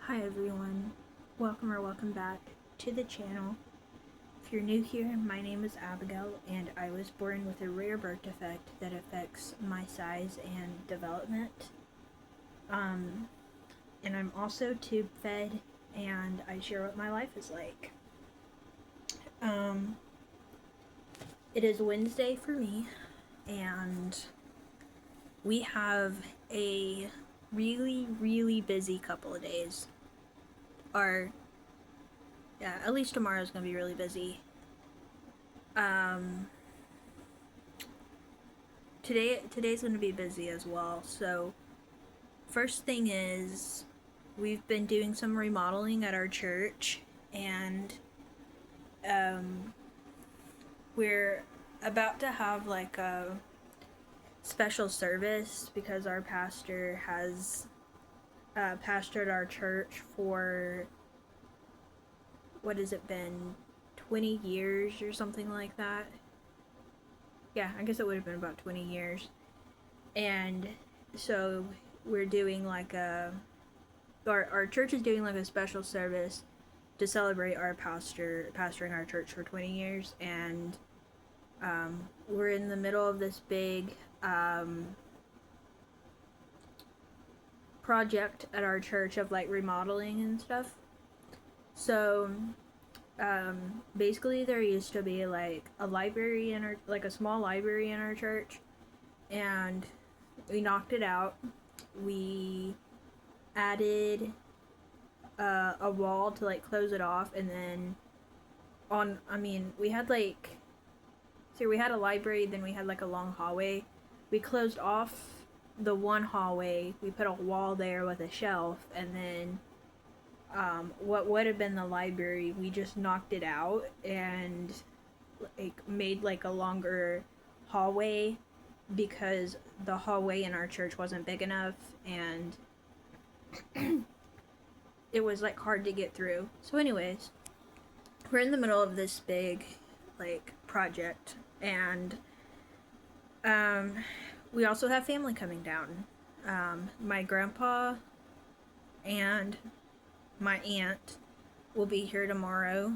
Hi everyone, welcome back to the channel. If you're new here, my name is Abigail and I was born with a rare birth defect that affects my size and development. And I'm also tube fed and I share what my life is like. It is Wednesday for me and we have a really busy couple of days. At least tomorrow's gonna be really busy. Today's gonna be busy as well. So first thing is, we've been doing some remodeling at our church, and we're about to have like a special service because our pastor has pastored our church for, what has it been, 20 years or something like that. Yeah, I guess it would have been about 20 years. And so we're doing like our church is doing like a special service to celebrate our pastoring our church for 20 years. And we're in the middle of this big project at our church of like remodeling and stuff. So basically there used to be like a library in our, like a small library in our church, and we knocked it out. We added a wall to like close it off, and then we had like, so we had a library, then we had like a long hallway. We closed off the one hallway, we put a wall there with a shelf, and then what would have been the library, we just knocked it out and like made like a longer hallway because the hallway in our church wasn't big enough, and it was like hard to get through. So anyways, we're in the middle of this big like project, and we also have family coming down. My grandpa and my aunt will be here tomorrow.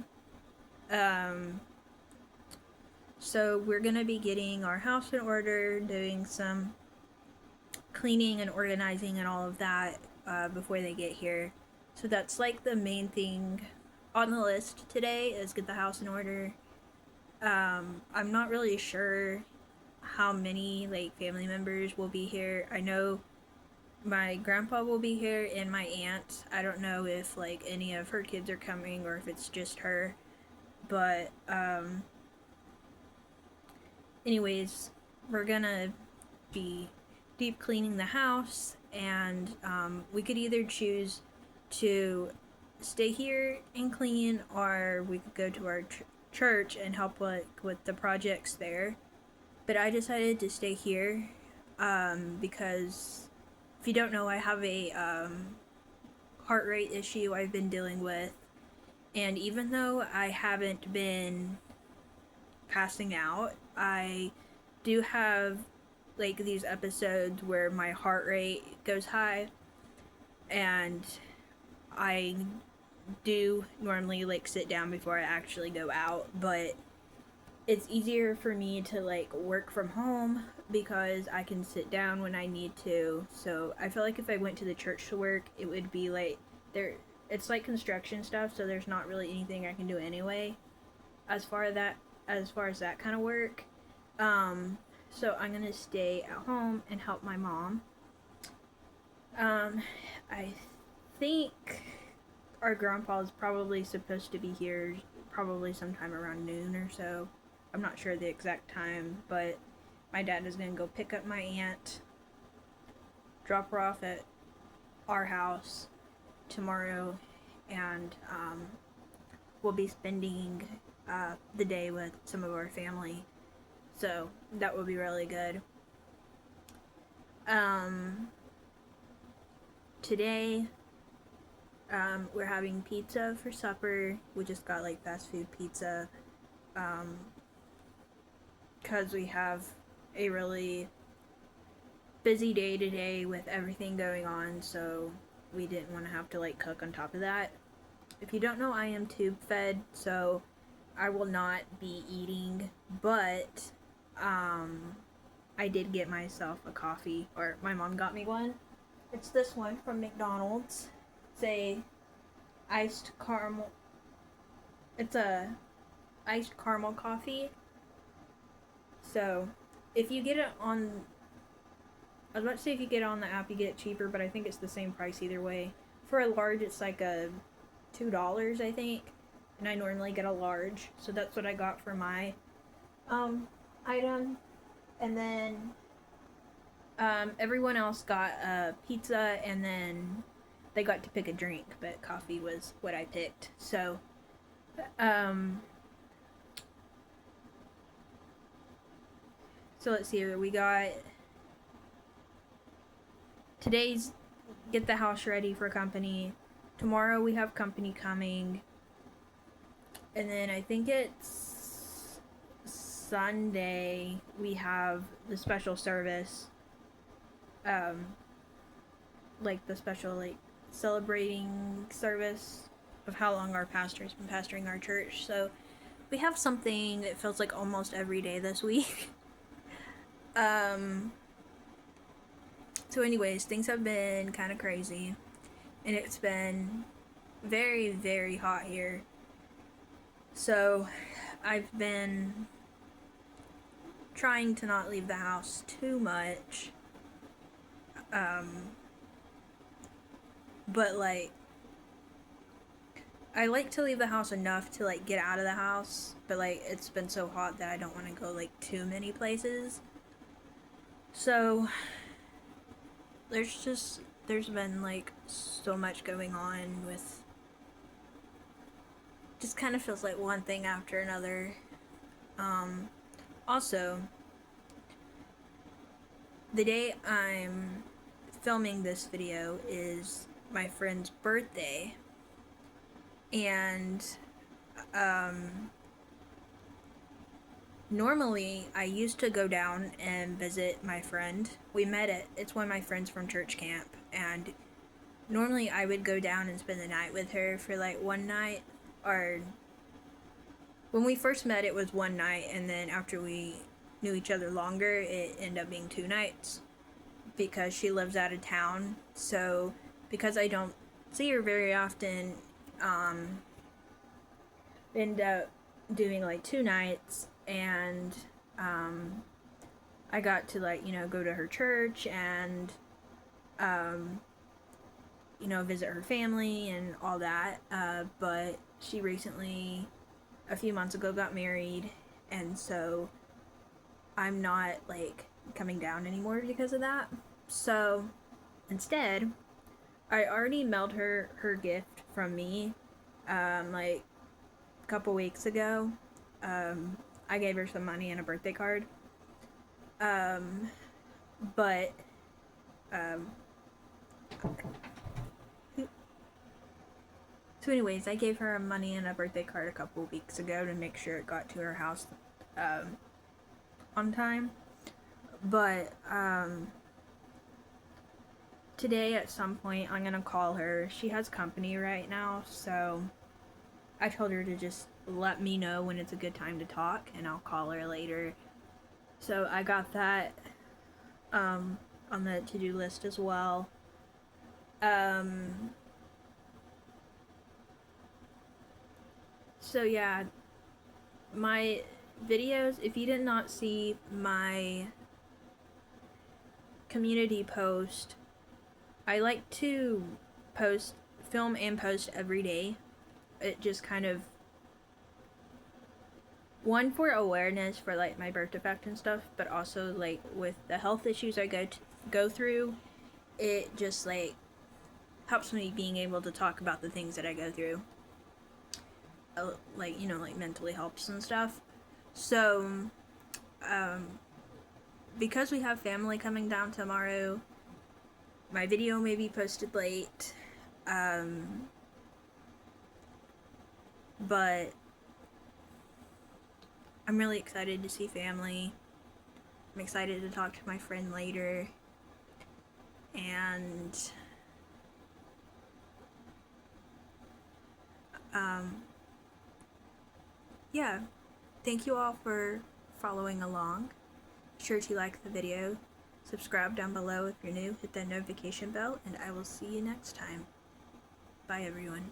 So we're gonna be getting our house in order, doing some cleaning and organizing and all of that before they get here. So that's like the main thing on the list today, is get the house in order. I'm not really sure how many like family members will be here. I know my grandpa will be here and my aunt. I don't know if like any of her kids are coming or if it's just her. But anyways, we're gonna be deep cleaning the house, and we could either choose to stay here and clean, or we could go to our church and help with the projects there. But I decided to stay here because, if you don't know, I have a heart rate issue I've been dealing with, and even though I haven't been passing out, I do have like these episodes where my heart rate goes high, and I do normally like sit down before I actually go out, but it's easier for me to like work from home because I can sit down when I need to. So I feel like if I went to the church to work, it would be like there, it's like construction stuff, so there's not really anything I can do anyway as far as that kind of work. So I'm gonna stay at home and help my mom. I think our grandpa is probably supposed to be here probably sometime around noon or so. I'm not sure the exact time, but my dad is gonna go pick up my aunt, drop her off at our house tomorrow, and we'll be spending the day with some of our family. So that will be really good. Today, we're having pizza for supper. We just got like fast food pizza because we have a really busy day today with everything going on. So we didn't want to have to like cook on top of that. If you don't know, I am tube fed, so I will not be eating, but I did get myself a coffee, or my mom got me one. It's this one from McDonald's. It's a iced caramel. It's a iced caramel coffee. So, if you get it on, I was about to say if you get it on the app, you get it cheaper, but I think it's the same price either way. For a large, it's like a $2, I think, and I normally get a large, so that's what I got for my item. And then everyone else got a pizza, and then they got to pick a drink, but coffee was what I picked. So so let's see here. We got today's get the house ready for company. Tomorrow we have company coming. And then I think it's Sunday we have the special service. Like the special like celebrating service of how long our pastor's been pastoring our church. So we have something that feels like almost every day this week. So anyways, things have been kind of crazy, and it's been very, very hot here. So I've been trying to not leave the house too much. But like, I like to leave the house enough to like get out of the house, but like it's been so hot that I don't want to go like too many places. So there's been like so much going on with, just kind of feels like one thing after another. Also, the day I'm filming this video is my friend's birthday, and normally I used to go down and visit my friend. It's one of my friends from church camp, and normally I would go down and spend the night with her for like one night, or when we first met it was one night, and then after we knew each other longer it ended up being 2 nights because she lives out of town. So because I don't see her very often, end up doing like 2 nights, and I got to like, go to her church and visit her family and all that, but she recently, a few months ago, got married, and so I'm not like coming down anymore because of that. So instead, I already mailed her gift from me like a couple weeks ago. I gave her some money and a birthday card, but so anyways, I gave her money and a birthday card a couple weeks ago to make sure it got to her house on time. But today at some point I'm gonna call her. She has company right now, so I told her to just let me know when it's a good time to talk, and I'll call her later. So I got that on the to-do list as well. So yeah, my videos, if you did not see my community post, I like to film and post every day. It just kind of, one, for awareness for like my birth defect and stuff, but also like with the health issues I go through, it just like helps me being able to talk about the things that I go through. Like, like mentally helps and stuff. So, because we have family coming down tomorrow, my video may be posted late, but I'm really excited to see family. I'm excited to talk to my friend later, and Yeah, thank you all for following along. Be sure to like the video, subscribe down below if you're new, hit that notification bell, and I will see you next time. Bye, everyone.